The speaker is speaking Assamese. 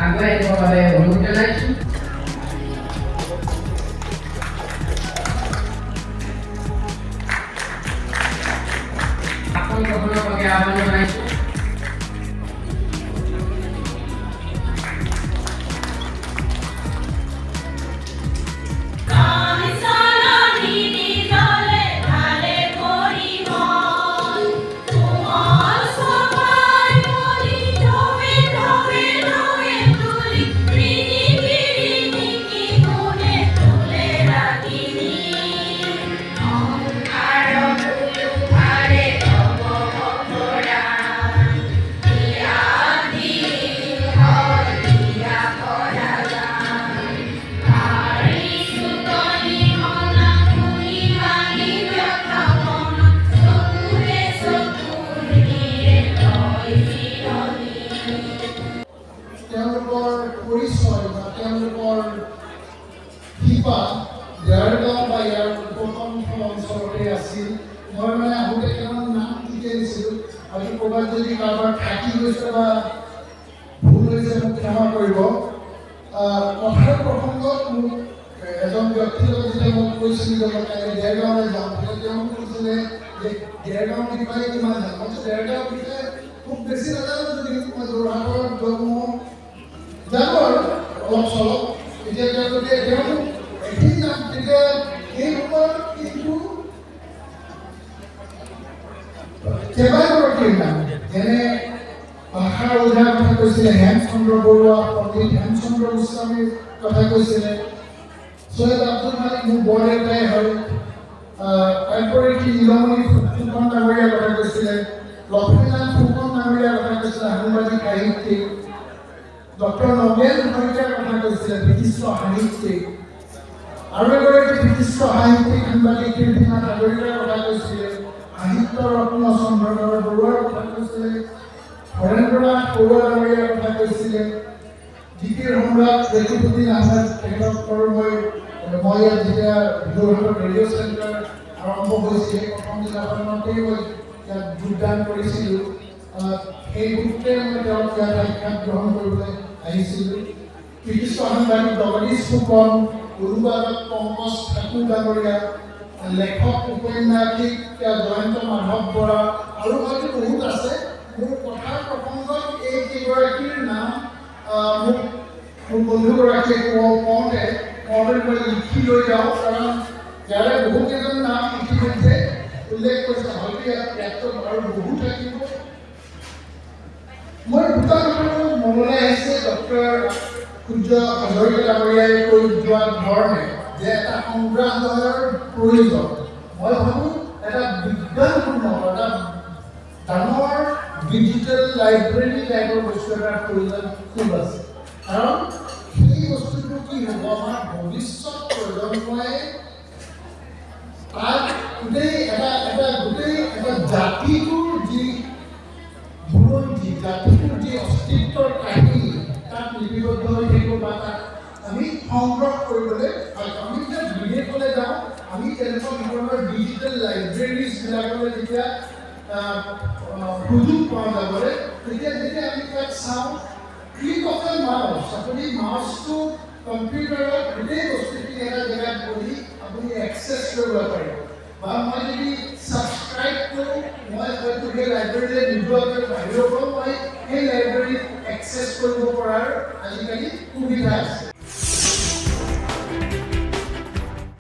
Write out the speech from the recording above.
আগুৱাই নিবৰ বাবে অনুৰোধ জনাইছোঁ। আসন গ্ৰহণৰ বাবে আহ্বান জনাইছোঁ। পৰিচয় বা তেওঁলোকৰ শিপা দেৰগাঁও বা ইয়াৰ উপকণ্ঠ অঞ্চলতে আছিল। মই মানে আহোঁতে কেইটামান নাম ঠিকে দিছিলোঁ, আজি ক'ৰবাত যদি কাৰোবাৰ থাকি গৈছে বা ভুল হৈছে মোক ক্ষমা কৰিব। কথাৰ প্ৰসংগত মোক এজন ব্যক্তিৰ লগত যেতিয়া মই কৈছিলোঁ যে কাইলৈ দেৰগাঁৱলৈ যাওঁ, তেতিয়া তেওঁ মোক কৈছিলে যে দেৰগাঁৱৰ বিষয়ে কিমান জানো। মই দেৰগাঁৱৰ বিষয়ে খুব বেছি নাজানো, যদি মই যোৰহাটৰ জন্ম জানো আৰু অলপ চলপ। এতিয়া তেওঁলোকে তেওঁ এদিন নাম তেতিয়া এই সময়ত কিন্তু কেইবাগৰাকীৰ নাম, যেনে ভাষাৰ ওঝাৰ কথা কৈছিলে হেমচন্দ্ৰ বৰুৱা, পণ্ডিত হেমচন্দ্ৰ গোস্বামীৰ কথা কৈছিলে, চৈয়দ আব্দুল মালিক মোৰ বৰ দেউতাই হয়, কাব্যৰীতি নীলমণি ফুকন ডাঙৰীয়াৰ কথা কৈছিলে, লক্ষ্মীনাথ ফুকন ডাঙৰীয়াৰ কথা কৈছিলে, সাংবাদিক সাহিত্যিক, ডক্টৰ নগেন শইকীয়াৰ কথা কৈছিলে, বিশিষ্ট সাহিত্যিক, আৰু এগৰাকী বিশিষ্ট সাহিত্যিক সাংবাদিক কীৰ্তিনাথ হাজৰিকাৰ কথা কৈছিলে, সাহিত্য ৰত্ন চন্দ্ৰধৰ বৰুৱাৰ কথা কৈছিলে, হৰেন্দ্ৰনাথ বৰুৱা ডাঙৰীয়াৰ কথা কৈছিলে, জিকিৰ সম্ৰাট জেকুদ্দিন আহমেদ তেখেতৰ মই ইয়াত যেতিয়া যোৰহাটৰ ৰেডিঅ' চেণ্টাৰ আৰম্ভ হৈছিল প্ৰথম দিনাখনতেই মই ইয়াত যোগদান কৰিছিলোঁ। সেই সূত্ৰে মই তেওঁক ইয়াত সাক্ষাৎ গ্ৰহণ কৰিবলৈ আহিছিলোঁ। বিশিষ্ট সাংবাদিক জগদীশ ফুকন, অনুবাদক পংকজ ঠাকুৰ ডাঙৰীয়া, লেখক উপন্যাসিক জয়ন্ত মাধৱ বৰা আৰু হয়তো বহুত আছে। মোৰ কথাৰ প্ৰসংগত এই কেইগৰাকীৰ নাম মোক মোৰ বন্ধুগৰাকীয়ে কওঁতে মই লিখি লৈ যাওঁ, কাৰণ ইয়াৰে বহুকেইজন নাম ইতিমধ্যে উল্লেখ কৰিছে, হয়তো ইয়াত আৰু বহু থাকিব। মই দুটা কথা মনলৈ আহিছে ডক্টৰ সূৰ্য হাজৰিকা ডাঙৰীয়াই কৈ যোৱা ধৰণে যে এটা সংগ্ৰহালয়ৰ প্ৰয়োজন। মই ভাবোঁ এটা বিজ্ঞানপূৰ্ণ এটা ডাঙৰ ডিজিটেল লাইব্ৰেৰী টাইপৰ বস্তু এটাৰ প্ৰয়োজন খুব আছে, কাৰণ সেই বস্তুটো কি হ'ব, আমাৰ ভৱিষ্যত প্ৰজন্মই তাত গোটেই এটা জাতিটোৰ যি বুৰঞ্জী, জাতিটোৰ যি অস্তিত্বৰ কাহিনী তাত লিপিবদ্ধ হৈ থাকিব বা তাক আমি সংগ্ৰহ কৰিবলৈ আমি যেতিয়া বিদেশলৈ যাওঁ, আমি তেনেকুৱা ধৰণৰ ডিজিটেল লাইব্ৰেৰীজবিলাকলৈ যেতিয়া সুযোগ পোৱা যাবলৈ, তেতিয়া আমি তাত চাওঁ ক্লিক অফ এ মাউচ, আপুনি মাউচটো কম্পিউটাৰত গোটেই বস্তুখিনি এটা জেগাত বহি আপুনি এক্সেছ কৰিব পাৰিব। বা মই যদি ছাবস্ক্ৰাইব কৰোঁ, মই হয়তো সেই লাইব্ৰেৰীলৈ নোযোৱাকৈ বাহিৰৰ পৰাও মই সেই লাইব্ৰেৰীত এক্সেছ কৰিব পৰাৰ আজিকালি সুবিধা আছে।